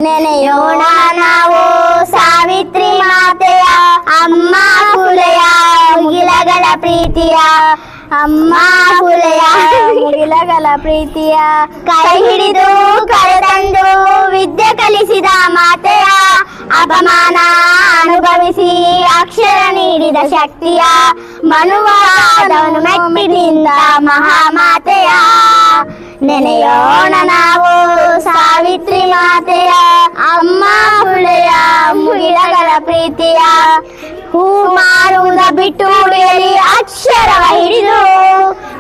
ನೆನೆಯೋಣ ನಾವು ಸಾವಿತ್ರಿ ಮಾತೆಯ, ಅಮ್ಮ ಫುಲೆಯ ಮುಗಿಲಗಳ ಪ್ರೀತಿಯ, ಅಮ್ಮ ಫುಲೆಯ ಮುಗಿಲಗಳ ಪ್ರೀತಿಯ. ಕೈ ಹಿಡಿದು ಕರೆತಂದು ವಿದ್ಯೆ ಕಲಿಸಿದ ಮಾತೆಯ, ಅಪಮಾನ ಅನುಭವಿಸಿ ಅಕ್ಷರ ನೀಡಿದ ಶಕ್ತಿಯ, ಮನುವಾದವನು ಮೆಟ್ಟಿನಿಂದ ಮಹಾಮಾತೆಯ. ನೆನೆಯೋಣ ನಾವು ಸಾವಿತ್ರಿ ಮಾತೆಯ, ಅಮ್ಮ ಫುಲೆಯ ಮುಗಿಲಗಳ ಪ್ರೀತಿಯ. ಹೂ ಮಾರುವುದ ಬಿಟ್ಟು ಉಳಿಯಲಿ ಅಕ್ಷರವ ಹಿಡಿದು,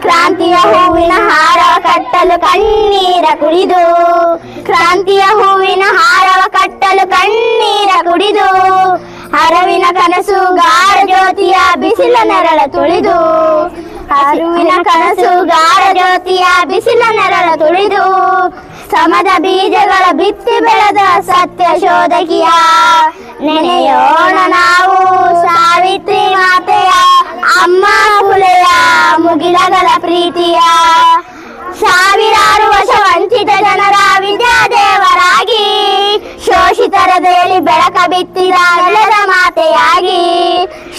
ಕ್ರಾಂತಿಯ ಹೂವಿನ ಹಾರವ ಕಟ್ಟಲು ಕಣ್ಣೀರ ಕುಡಿದು, ಕ್ರಾಂತಿಯ ಹೂವಿನ ಹಾರವ ಕಟ್ಟಲು ಕಣ್ಣೀರ ಕುಡಿದು, ಅರಿವಿನ ಕನಸು ಗಾಢ ಜ್ಯೋತಿಯ ಬಿಸಿಲ ನೆರಳ ತುಳಿದು, ಅರಿವಿನ ಕನಸು ಗಾಢ ಜ್ಯೋತಿಯ ಬಿಸಿಲ ನೆರಳ ತುಳಿದು, ಸಮದ ಬೀಜಗಳ ಬಿತ್ತಿ ಬೆಳೆದ ಸತ್ಯ ಶೋಧಕಿಯ. ನೆನೆಯೋಣ ನಾವು ಸಾವಿತ್ರಿ ಮಾತೆಯ, ಅಮ್ಮ ಫುಲೆಯ ಮುಗಿಲಗಳ ಪ್ರೀತಿಯ. ಸಾವಿರಾರು ವರ್ಷ ವಂಚಿತ ಜನರ ವಿದ್ಯಾದೇವರಾಗಿ, ಶೋಷಿತರ ದೇಲಿ ಬೆಳಕ ಬಿತ್ತಿದ ನೆಲದ ಮಾತೆಯಾಗಿ,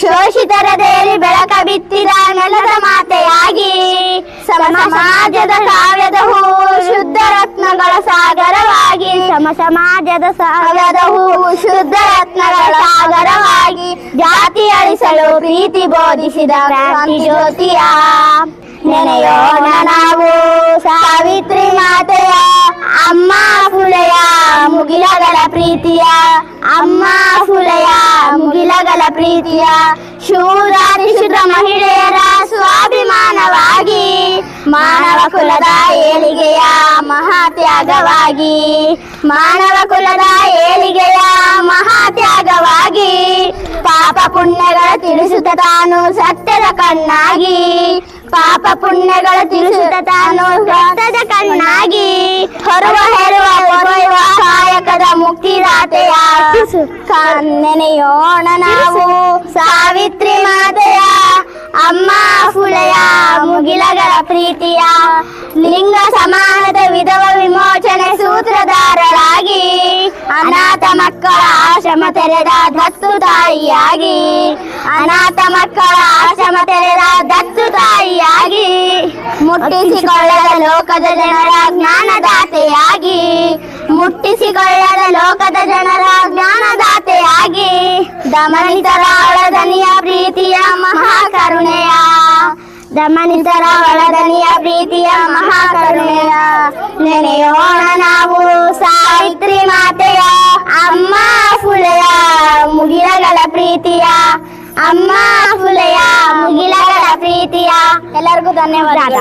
ಶೋಷಿತರ ದೇಲಿ ಬೆಳಕ ಬಿತ್ತಿದ ನೆಲದ ಮಾತೆಯಾಗಿ. ಸಮಾಜದ ಕಾವ್ಯದ ಹೂ ಶುದ್ಧ ರತ್ನಗಳ ಸಾಗರವಾಗಿ, ಸಮಾಜದ ಕಾವ್ಯದ ಹೂ ಶುದ್ಧ ರತ್ನಗಳ ಸಾಗರವಾಗಿ, ಜಾತಿ ಅಳಿಸಲು ಪ್ರೀತಿ ಬೋಧಿಸಿದ ಕ್ರಾಂತಿ ಜ್ಯೋತಿಯ. ನೆನೆಯೋಣ ನಾವು ಸಾವಿತ್ರಿ ಮಾತೆಯ, ಅಮ್ಮ ಫುಲೆಯ ಮುಗಿಲಗಳ ಪ್ರೀತಿಯ, ಅಮ್ಮ ಫುಲೆಯ ಮುಗಿಲಗಳ ಪ್ರೀತಿಯ. ಶೂರಾತಿಶುದ್ಧ ಮಹಿಳೆಯರ ಸ್ವಾಭಿಮಾನವಾಗಿ, ಮಾನವ ಕುಲದ ಏಳಿಗೆಯ ಮಹಾತ್ಯಾಗವಾಗಿ, ಮಾನವ ಕುಲದ ಏಳಿಗೆಯ ಮಹಾತ್ಯಾಗವಾಗಿ, ಪಾಪ ಪುಣ್ಯಗಳ ತಿಳಿಸುತ್ತ ತಾನು ಸತ್ಯದ ಕಣ್ಣಾಗಿ, ಪಾಪ ಪುಣ್ಯಗಳ ತಿಳಿಸುತ್ತ ತಾನು ಸತ್ಯದ ಕಣ್ಣಾಗಿ, ಹೊರುವ ಹೆರುವ ಹೊರೆಯುವ ಕಾಯಕದ ಮುಕ್ತಿದಾತೆಯ. ನೆನೆಯೋಣ ನಾವು ಸಾವಿತ್ರಿ ಮಾತೆಯ, ಅಮ್ಮ ಫುಲೆಯ ಮುಗಿಲಗಳ ಪ್ರೀತಿಯ. ಲಿಂಗ ಸಮಾನತೆ ವಿಧವ ವಿಮೋಚನೆ ಸೂತ್ರಧಾರರಾಗಿ, ಅನಾಥ ಮಕ್ಕಳ ಆಶ್ರಮ ತೆರೆದ ದತ್ತು ತಾಯಿಯಾಗಿ, ಅನಾಥ ಮಕ್ಕಳ ಆಶ್ರಮ ತೆರೆದ ದತ್ತು ತಾಯಿಯಾಗಿ, ಮುಟ್ಟಿಸಿಕೊಳ್ಳದ ಲೋಕದ ಜನರ ಜ್ಞಾನದಾತೆಯಾಗಿ, ಮುಟ್ಟಿಸಿಕೊಳ್ಳದ ಲೋಕದ ಜನರ ಜ್ಞಾನದಾತೆಯಾಗಿ, ದಮನಿತರ ಒಳದನಿಯ ಪ್ರೀತಿಯ ಮಹಾಕರುಣೆಯ, ದಮನಿತರ ಒಳದನಿಯ ಪ್ರೀತಿಯ ಮಹಾಕರುಣೆಯ. ನೆನೆಯೋಣ ನಾವು ಸಾವಿತ್ರಿ ಮಾತೆಯ, ಅಮ್ಮ ಫುಲೆಯ ಮುಗಿಲಗಳ ಪ್ರೀತಿಯ, ಅಮ್ಮ ಫುಲೆಯ ಮುಗಿಲಗಳ ಪ್ರೀತಿಯ. ಎಲ್ಲರಿಗೂ ಧನ್ಯವಾದ.